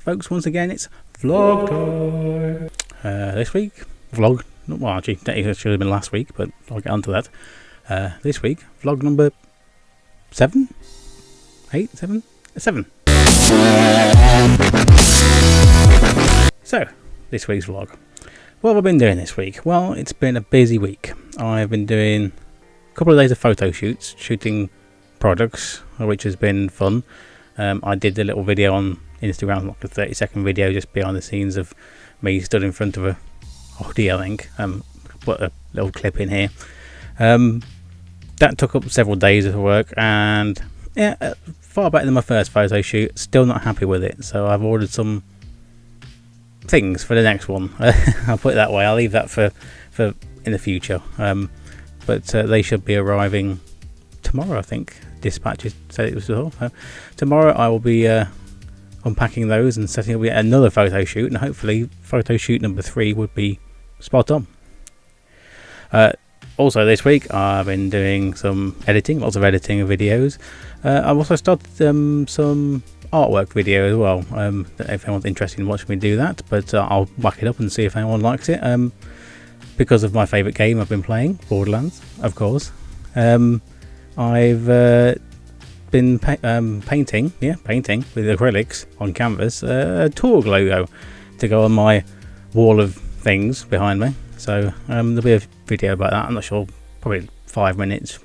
folks. Once again, it's vlog time. This week, vlog, well, actually, it should have been last week, but I'll get onto that. This week, vlog number 7? 8? 7? 7. So, this week's vlog. What have I been doing this week? Well, it's been a busy week. I've been doing a couple of days of photo shoots, shooting products, which has been fun. I did a little video on Instagram, like a 30-second video just behind the scenes of me stood in front of a Audi, I think. Put a little clip in here. That took up several days of work, and yeah, far better than my first photo shoot. Still not happy with it, so I've ordered some things for the next one. I'll put it that way. I'll leave that for in the future. But they should be arriving tomorrow, I think. Dispatches said it was tomorrow. I will be unpacking those and setting up yet another photo shoot, and hopefully photo shoot number 3 would be spot on. Also this week I've been doing some editing, lots of editing of videos. I've also started some artwork video as well. If anyone's interested in watching me do that, but I'll whack it up and see if anyone likes it. Because of my favourite game I've been playing, Borderlands, of course. I've been painting with acrylics on canvas a Torg logo to go on my wall of things behind me. So there'll be a video about that. I'm not sure, probably 5 minutes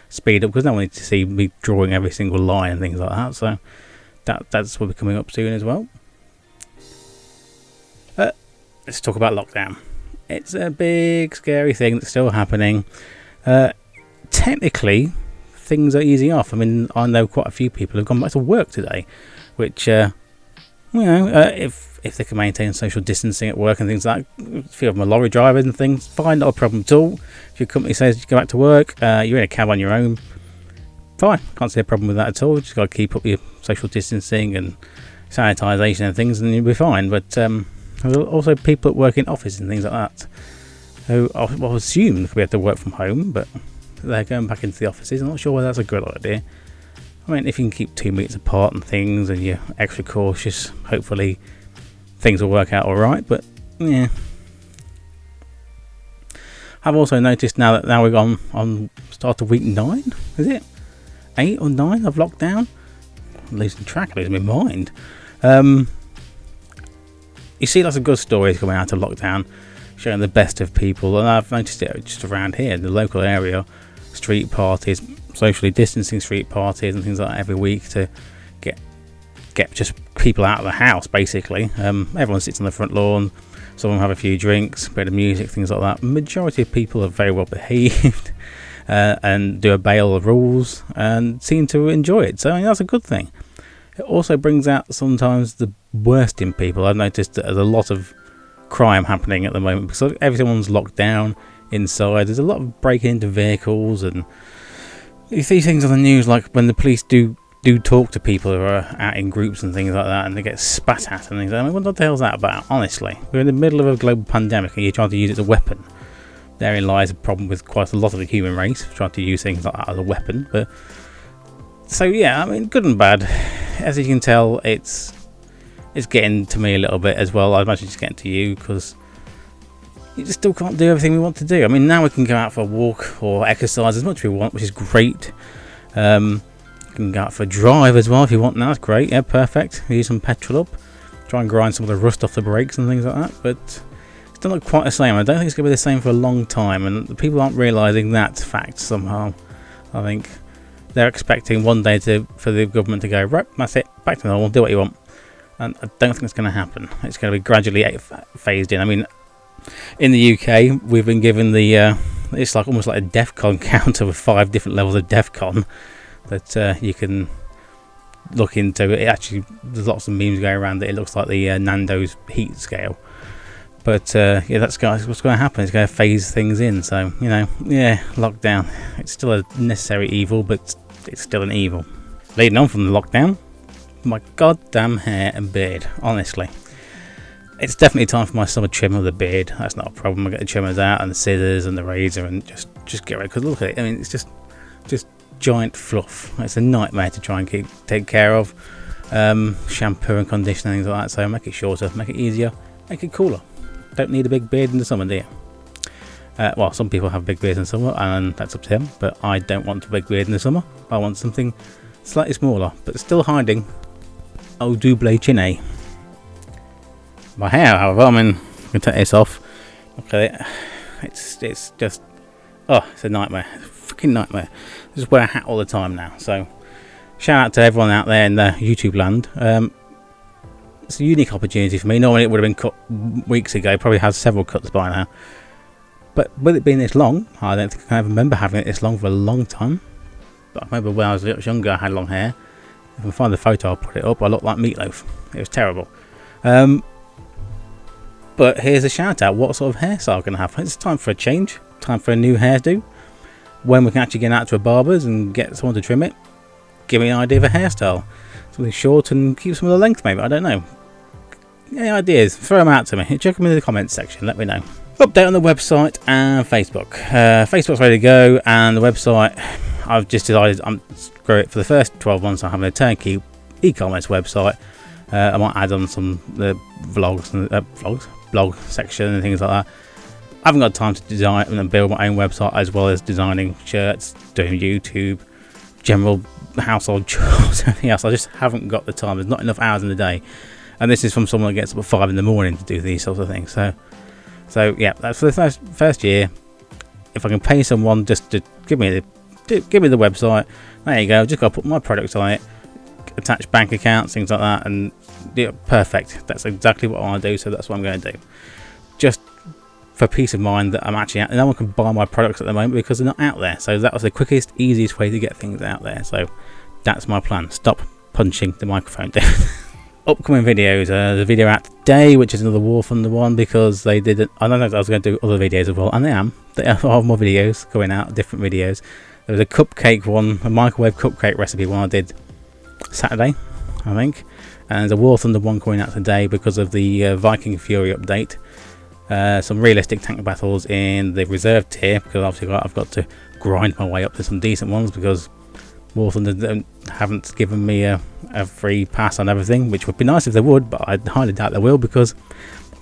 speed up, because no one needs to see me drawing every single line and things like that. So that's will be coming up soon as well. Let's talk about lockdown. It's a big scary thing that's still happening. Technically things are easing off. I mean, I know quite a few people who've gone back to work today, which if they can maintain social distancing at work and things like that. A few of them are lorry drivers and things, fine, not a problem at all. If your company says you go back to work, you're in a cab on your own, fine, can't see a problem with that at all. Just got to keep up your social distancing and sanitisation and things, and you'll be fine. But there are also people that work in offices and things like that who I assume could be able to work from home, but they're going back into the offices. I'm not sure whether that's a good idea. I mean, if you can keep 2 meters apart and things, and you're extra cautious, hopefully things will work out alright. But yeah, I've also noticed now we're on start of week 9, is it 8 or 9 of lockdown? I'm losing track, losing my mind. You see lots of good stories coming out of lockdown, showing the best of people, and I've noticed it just around here in the local area. Street parties, socially distancing street parties and things like that every week to get just people out of the house, basically. Everyone sits on the front lawn, some of them have a few drinks, a bit of music, things like that. Majority of people are very well behaved and do obey all the rules and seem to enjoy it, so I mean, that's a good thing. It also brings out sometimes the worst in people. I've noticed that there's a lot of crime happening at the moment because everyone's locked down inside. There's a lot of breaking into vehicles, and you see things on the news like when the police do talk to people who are out in groups and things like that, and they get spat at and things. I mean, what the hell's that about? Honestly, we're in the middle of a global pandemic and you're trying to use it as a weapon. Therein lies a problem with quite a lot of the human race, trying to use things like that as a weapon. But so yeah, I mean, good and bad. As you can tell, it's getting to me a little bit as well. I imagine it's getting to you, because you just still can't do everything we want to do. I mean, now we can go out for a walk or exercise as much as we want, which is great. You can go out for a drive as well if you want. Now that's great. Yeah, perfect. Use some petrol up, try and grind some of the rust off the brakes and things like that. But it's still not quite the same. I don't think it's going to be the same for a long time, and the people aren't realising that fact somehow. I think they're expecting one day for the government to go, right, that's it, back to normal, do what you want. And I don't think it's going to happen. It's going to be gradually phased in. I mean, in the UK, we've been given it's like almost like a DEFCON counter with 5 different levels of DEFCON that you can look into. It actually, there's lots of memes going around that it looks like the Nando's heat scale. But yeah, that's what's going to happen. It's going to phase things in. So, yeah, lockdown. It's still a necessary evil, but it's still an evil. Leading on from the lockdown, my goddamn hair and beard, honestly. It's definitely time for my summer trim of the beard. That's not a problem. I get the trimmers out and the scissors and the razor and just get ready. Because look at it. I mean, it's just giant fluff. It's a nightmare to try and take care of. shampoo and conditioner, things like that. So make it shorter, make it easier, make it cooler. Don't need a big beard in the summer, do you? Well, some people have big beards in the summer, and that's up to them, but I don't want a big beard in the summer. I want something slightly smaller, but still hiding au double chin. My hair, however, I mean, I can take this off. Look at it. It's just, oh, it's a nightmare. Freaking nightmare. I just wear a hat all the time now. So, shout out to everyone out there in the YouTube land. It's a unique opportunity for me. Normally it would have been cut weeks ago. Probably has several cuts by now. But with it being this long, I don't think I can remember having it this long for a long time. But I remember when I was a little younger, I had long hair. If I can find the photo, I'll put it up. I looked like Meatloaf. It was terrible. But here's a shout out. What sort of hairstyle I'm going to have? It's time for a change. Time for a new hairdo. When we can actually get out to a barber's and get someone to trim it, give me an idea of a hairstyle. Something short and keep some of the length, maybe. I don't know. Any ideas? Throw them out to me. Check them in the comments section. Let me know. Update on the website and Facebook. Facebook's ready to go, and the website, I've just decided I'm screw it. For the first 12 months I'm having a turnkey e-commerce website. I might add on some the vlogs and blog section and things like that. I haven't got time to design and build my own website, as well as designing shirts, doing YouTube, general household chores, everything else. I just haven't got the time. There's not enough hours in the day, and this is from someone that gets up at 5 in the morning to do these sorts of things. So yeah, that's for the first year. If I can pay someone just to give me the website, there you go. Just got to put my products on it, attach bank accounts, things like that, and yeah, perfect. That's exactly what I want to do. So that's what I'm going to do. Just for peace of mind that I'm actually out, and no one can buy my products at the moment because they're not out there. So that was the quickest, easiest way to get things out there. So that's my plan. Stop punching the microphone down. Upcoming videos, the video out today, which is another War Thunder one, because they did it. I don't know if I was going to do other videos as well, and I am. There are more videos going out, different videos. There was a cupcake one, a microwave cupcake recipe one I did Saturday, I think, and there's a War Thunder one going out today because of the Viking Fury update. Some realistic tank battles in the reserve tier, because obviously I've got to grind my way up to some decent ones, because War Thunder haven't given me a free pass on everything, which would be nice if they would, but I highly doubt they will, because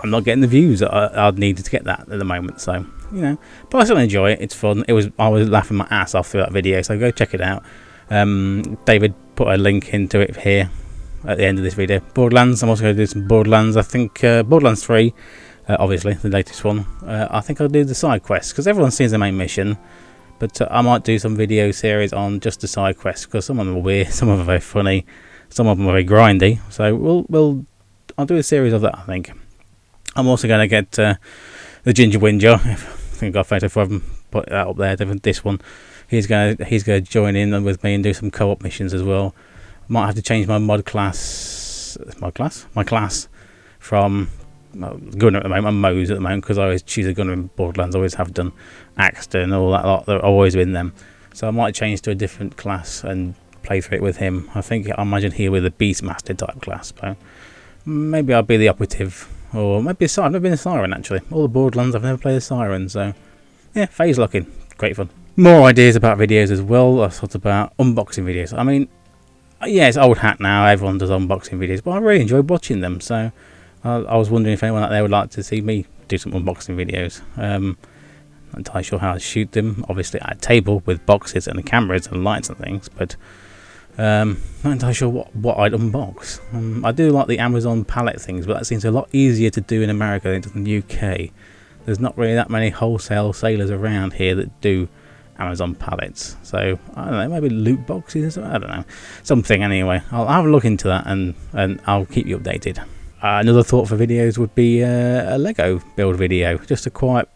I'm not getting the views that I'd need to get that at the moment. So, you know, but I still enjoy it. It's fun. I was laughing my ass off through that video, so go check it out. David put a link into it here at the end of this video. Borderlands, I'm also going to do some Borderlands. I think Borderlands 3, obviously the latest one. I think I'll do the side quests, because everyone sees the main mission. But I might do some video series on just the side quests, because some of them are weird, some of them are very funny, some of them are very grindy. So I'll do a series of that, I think. I'm also going to get the Ginger Whinger. I think I've got a photo for him. Put that up there. This one, he's going to join in with me and do some co-op missions as well. Might have to change my class from gunner at the moment. I'm Moze at the moment, because I always choose a gunner in Borderlands. I always have done. Axton and all that lot, they're always in them. So I might change to a different class and play through it with him. I imagine he'll be the Beastmaster type class, but maybe I'll be the operative, or maybe a siren. I've never been a siren actually. All the Borderlands I've never played a siren, so yeah, phase locking, great fun. More ideas about videos as well. I thought about unboxing videos. I mean, yeah, it's old hat now, everyone does unboxing videos, but I really enjoy watching them. So I was wondering if anyone out there would like to see me do some unboxing videos. Not entirely sure how to shoot them, obviously at a table with boxes and cameras and lights and things, but not entirely sure what I'd unbox. I do like the Amazon pallet things, but that seems a lot easier to do in America than it does in the UK. There's not really that many wholesale sailors around here that do Amazon pallets, so I don't know, maybe loot boxes or something, I don't know, something anyway. I'll have a look into that and I'll keep you updated. Another thought for videos would be a Lego build video, just a quiet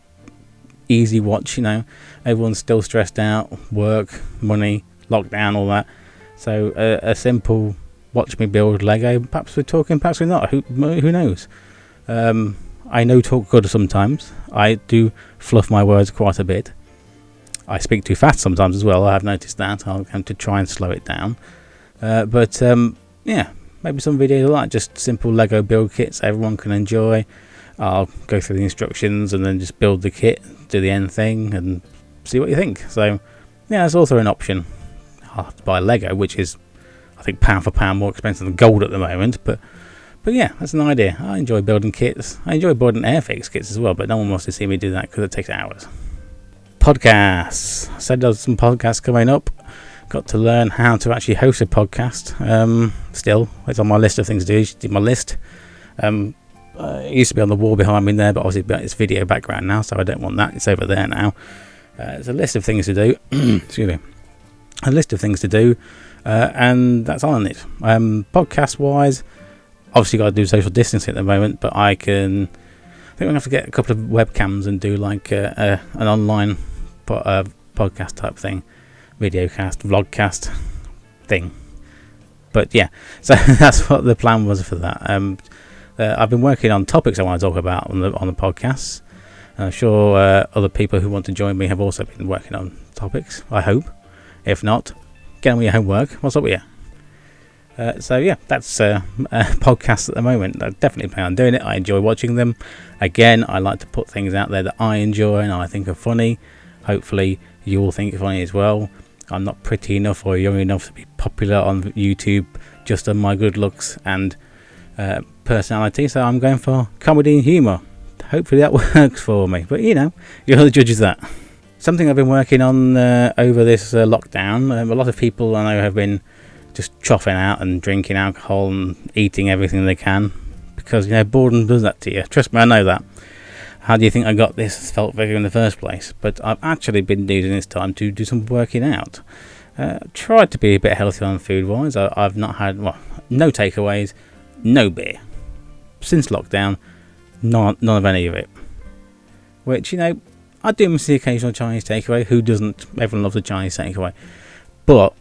easy watch. You know, everyone's still stressed out, work, money, lockdown, all that, so a simple watch me build Lego. Perhaps we're talking, perhaps we're not, who knows. I know talk good sometimes. I do fluff my words quite a bit. I speak too fast sometimes as well. I have noticed that. I'll have to try and slow it down, but yeah, maybe some videos like just simple Lego build kits everyone can enjoy. I'll go through the instructions and then just build the kit, do the end thing, and see what you think. So yeah, that's also an option. I'll have to buy Lego, which is I think pound for pound more expensive than gold at the moment, but yeah, that's an idea. I enjoy building kits. I enjoy building Airfix kits as well, but no one wants to see me do that because it takes hours. Podcasts. I said there's some podcasts coming up. Got to learn how to actually host a podcast. Still, it's on my list of things to do. You should do my list. It used to be on the wall behind me there, but obviously it's video background now, so I don't want that. It's over there now. It's a list of things to do. Excuse me. A list of things to do, and that's on it. Podcast wise, obviously got to do social distancing at the moment, but I think we're going to have to get a couple of webcams and do like an online podcast type thing, videocast, vlogcast thing. But yeah, so that's what the plan was for that. I've been working on topics I want to talk about on the podcasts. I'm sure other people who want to join me have also been working on topics, I hope. If not, get on with your homework. What's up with you? So yeah, that's podcasts at the moment. I definitely plan on doing it. I enjoy watching them. Again, I like to put things out there that I enjoy and I think are funny. Hopefully you all think are funny as well. I'm not pretty enough or young enough to be popular on YouTube just on my good looks and personality, so I'm going for comedy and humour. Hopefully that works for me, but you're the judge of that. Something I've been working on over this lockdown. A lot of people I know have been just troughing out and drinking alcohol and eating everything they can because boredom does that to you. Trust me, I know that. How do you think I got this felt figure in the first place? But I've actually been using this time to do some working out. Tried to be a bit healthy on food wise. I've not had no takeaways, no beer since lockdown. None of any of it. Which I do miss the occasional Chinese takeaway. Who doesn't? Everyone loves a Chinese takeaway. But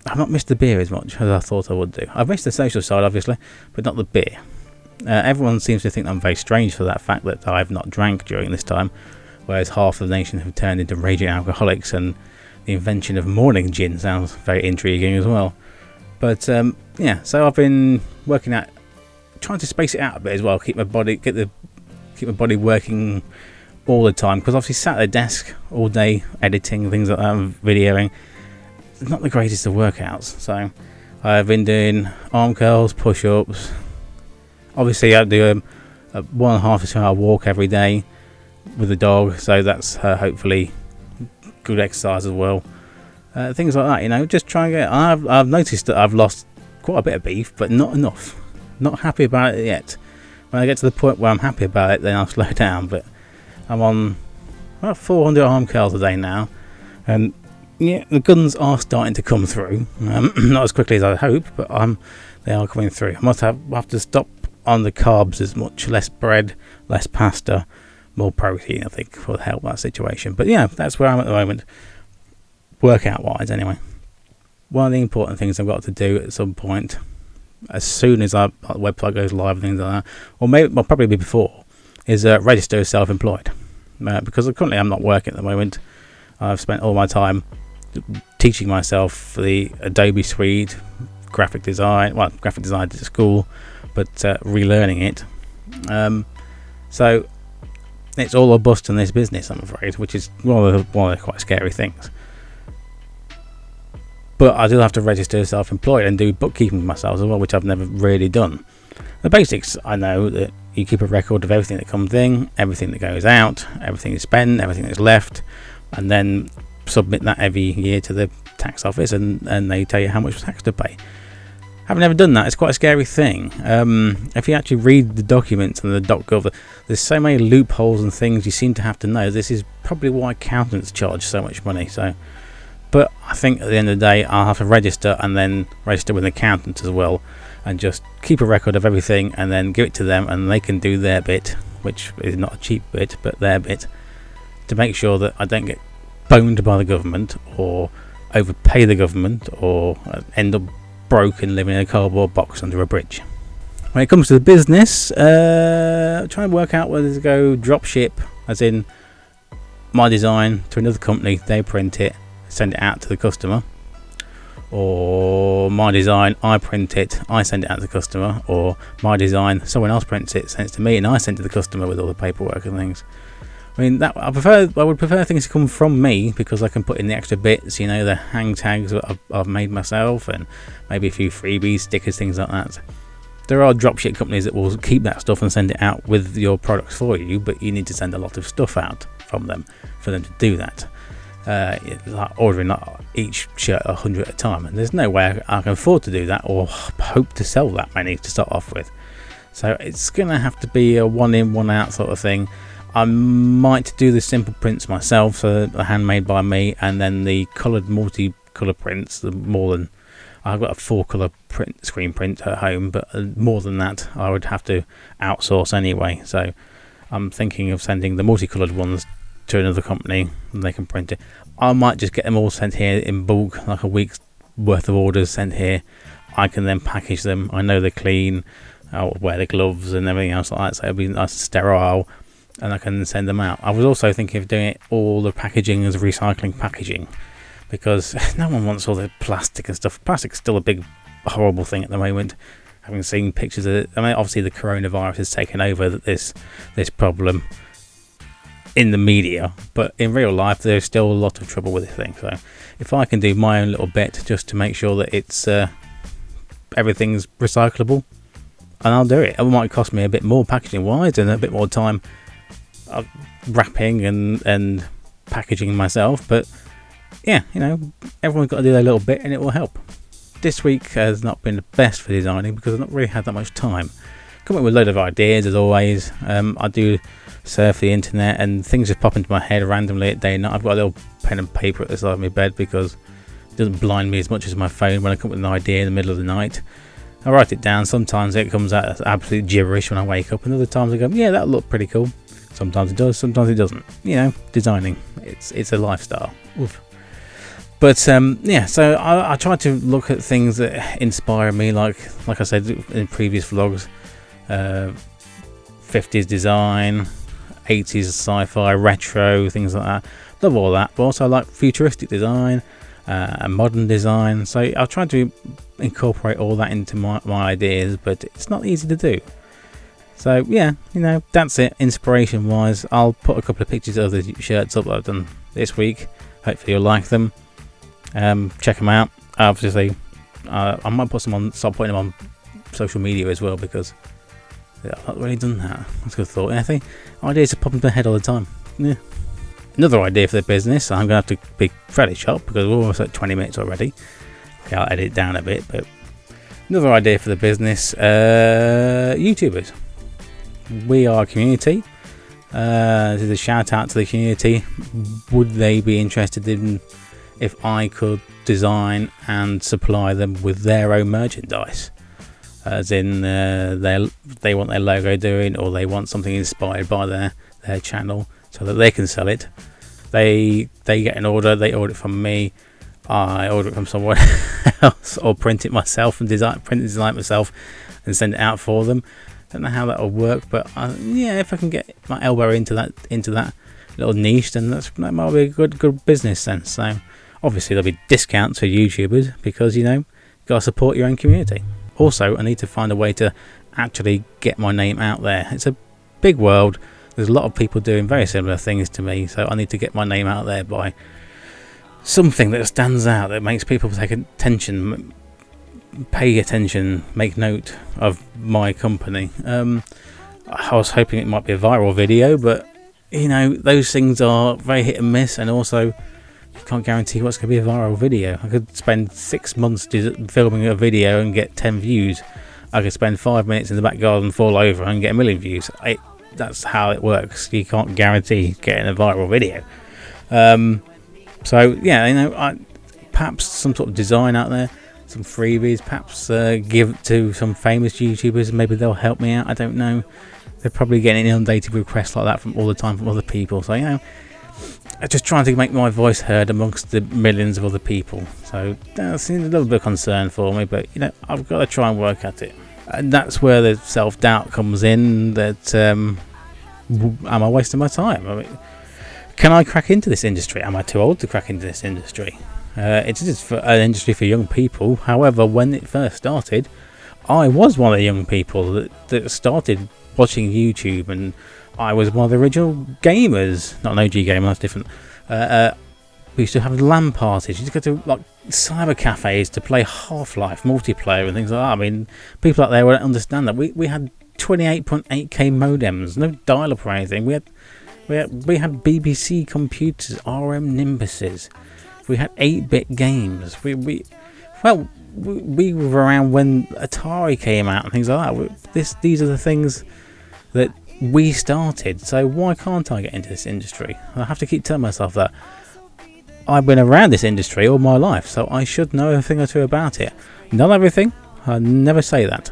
I've not missed the beer as much as I thought I would do. I've missed the social side, obviously, but not the beer. Everyone seems to think I'm very strange for that fact that I've not drank during this time, whereas half the nation have turned into raging alcoholics, and the invention of morning gin sounds very intriguing as well. But so I've been working at trying to space it out a bit as well, keep my body working all the time, because obviously sat at a desk all day editing things like that, videoing. It's not the greatest of workouts, so I've been doing arm curls, push-ups. Obviously I do a 1.5 to 2 hour walk every day with the dog, so that's hopefully good exercise as well. Things like that, just try and get. I've noticed that I've lost quite a bit of beef, but not enough. Not happy about it yet. When I get to the point where I'm happy about it, then I'll slow down. But I'm on about 400 arm curls a day now, and yeah, the guns are starting to come through. Not as quickly as I hope, but they are coming through. I must have to stop on the carbs as much. Less bread, less pasta, more protein, I think, will help that situation. But yeah, that's where I'm at the moment, workout wise anyway. One of the important things I've got to do at some point, as soon as our website goes live and things like that, or probably before, is register as self-employed. Because currently I'm not working at the moment. I've spent all my time teaching myself the Adobe Suite, graphic design at school, but relearning it. So it's all a bust in this business, I'm afraid, which is one of the quite scary things. But I do have to register as self-employed and do bookkeeping myself as well, which I've never really done. The basics, I know that you keep a record of everything that comes in, everything that goes out, everything you spend, everything that's left, and then submit that every year to the tax office, and they tell you how much tax to pay. I've never done that. It's quite a scary thing. If you actually read the documents and the .gov, there's so many loopholes and things you seem to have to know. This is probably why accountants charge so much money. But I think at the end of the day, I'll have to register and then register with an accountant as well, and just keep a record of everything and then give it to them, and they can do their bit, which is not a cheap bit, but their bit, to make sure that I don't get boned by the government or overpay the government or end up broke and living in a cardboard box under a bridge. When it comes to the business, trying to work out whether to go drop ship, as in my design to another company, they print it, send it out to the customer, or my design, I print it, I send it out to the customer, or my design, someone else prints it, sends it to me, and I send it to the customer with all the paperwork and things. I mean, I would prefer things to come from me, because I can put in the extra bits, the hang tags that I've made myself, and maybe a few freebies, stickers, things like that. There are dropship companies that will keep that stuff and send it out with your products for you, but you need to send a lot of stuff out from them for them to do that. It's like ordering each shirt 100 at a time, and there's no way I can afford to do that or hope to sell that many to start off with. So it's going to have to be a one in, one out sort of thing. I might do the simple prints myself, so they're handmade by me, and then the coloured multicolour prints, I've got a 4-colour screen print at home, but more than that I would have to outsource anyway. So I'm thinking of sending the multicoloured ones to another company and they can print it. I might just get them all sent here in bulk, like a week's worth of orders sent here. I can then package them. I know they're clean. I'll wear the gloves and everything else like that, so it'll be nice and sterile, and I can send them out. I was also thinking of doing all the packaging as recycling packaging, because no one wants all the plastic and stuff. Plastic's still a big horrible thing at the moment. Having seen pictures of it, I mean, obviously the coronavirus has taken over this problem in the media, but in real life there's still a lot of trouble with this thing. So if I can do my own little bit just to make sure that it's everything's recyclable, and I'll do it. It might cost me a bit more packaging wise and a bit more time wrapping and packaging myself, but yeah, everyone's got to do their little bit and it will help. This week has not been the best for designing because I've not really had that much time. Come up with a load of ideas as always. I do surf the internet and things just pop into my head randomly at day and night. I've got a little pen and paper at the side of my bed because it doesn't blind me as much as my phone when I come up with an idea in the middle of the night. I write it down. Sometimes it comes out as absolute gibberish when I wake up, and other times I go, yeah, that'll look pretty cool. Sometimes it does, sometimes it doesn't. Designing, it's a lifestyle. Oof. But yeah, so I try to look at things that inspire me, like I said in previous vlogs, 50s design, 80s sci-fi, retro, things like that. Love all that, but also I like futuristic design and modern design. So I'll try to incorporate all that into my ideas, but it's not easy to do. So yeah, that's it. Inspiration wise, I'll put a couple of pictures of the shirts up that I've done this week. Hopefully you'll like them. Check them out. Obviously I might start putting them on social media as well, because I've not really done that. That's a good thought. I think ideas are popping into my head all the time. Yeah. Another idea for the business, I'm going to have to be fairly sharp because we're almost at 20 minutes already. Okay, I'll edit it down a bit, but another idea for the business, YouTubers. We are a community. This is a shout out to the community. Would they be interested in if I could design and supply them with their own merchandise? As in they want their logo doing, or they want something inspired by their channel so that they can sell it. They get an order, they order it from me, I order it from someone else, or print it myself and design it myself and send it out for them. Don't know how that will work, but yeah, if I can get my elbow into that little niche, then that might be a good business then. So obviously there'll be discounts for YouTubers because gotta support your own community. Also, I need to find a way to actually get my name out there. It's a big world. There's a lot of people doing very similar things to me, so I need to get my name out there by something that stands out, that makes people pay attention, make note of my company. I was hoping it might be a viral video, but those things are very hit and miss, and also you can't guarantee what's going to be a viral video. I could spend 6 months filming a video and get 10 views. I could spend 5 minutes in the back garden, fall over and get 1 million views. That's how it works. You can't guarantee getting a viral video. So yeah, perhaps some sort of design out there, some freebies, perhaps give to some famous YouTubers. Maybe they'll help me out. I don't know. They're probably getting inundated with requests like that from all the time from other people. So I'm just trying to make my voice heard amongst the millions of other people. So that's a little bit of concern for me, but I've got to try and work at it. And that's where the self-doubt comes in, that am I wasting my time? I mean, can I crack into this industry? Am I too old to crack into this industry? It is an industry for young people. However, when it first started, I was one of the young people that started watching YouTube, and I was one of the original gamers, not an OG gamer, that's different. We used to have LAN parties. You used to go to like cyber cafes to play Half-Life multiplayer and things like that. I mean, people out there won't understand that we had 28.8k modems, no dial-up or anything. We had BBC computers, RM Nimbuses. We had 8-bit games. We were around when Atari came out and things like that. These are the things that we started. So why can't I get into this industry? I have to keep telling myself that. I've been around this industry all my life, so I should know a thing or two about it. Not everything. I never say that.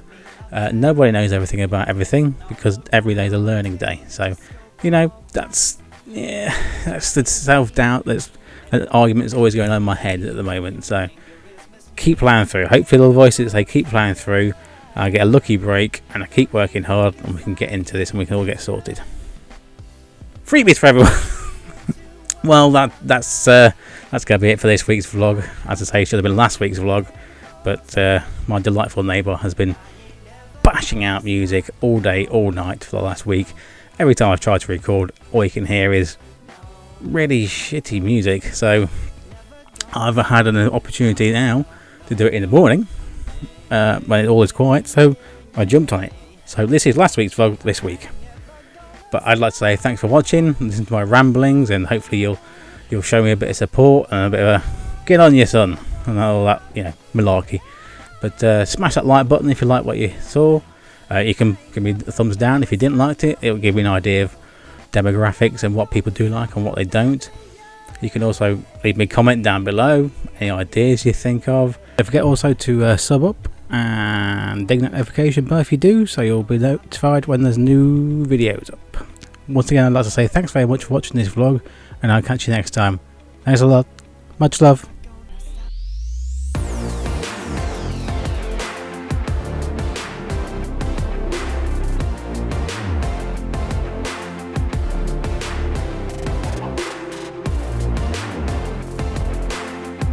Nobody knows everything about everything because every day is a learning day. So, that's the self-doubt. That's an argument that's always going on in my head at the moment. So keep playing through. Hopefully the voices say keep playing through. I get a lucky break and I keep working hard and we can get into this and we can all get sorted. Freebies for everyone. Well, that's going to be it for this week's vlog. As I say, it should have been last week's vlog, but my delightful neighbour has been bashing out music all day, all night for the last week. Every time I've tried to record, all you can hear is really shitty music. So I've had an opportunity now to do it in the morning when it all is quiet, so I jumped on it. So this is last week's vlog this week. But I'd like to say thanks for watching, listen to my ramblings, and hopefully you'll show me a bit of support and a bit of a get on your son and all that, malarkey. But smash that like button if you like what you saw. You can give me a thumbs down if you didn't like it. It'll give me an idea of demographics and what people do like and what they don't. You can also leave me a comment down below, any ideas you think of. Don't forget also to sub up and ding that notification bell if you do, so you'll be notified when there's new videos up. Once again, I'd like to say thanks very much for watching this vlog, and I'll catch you next time. Thanks a lot. Much love.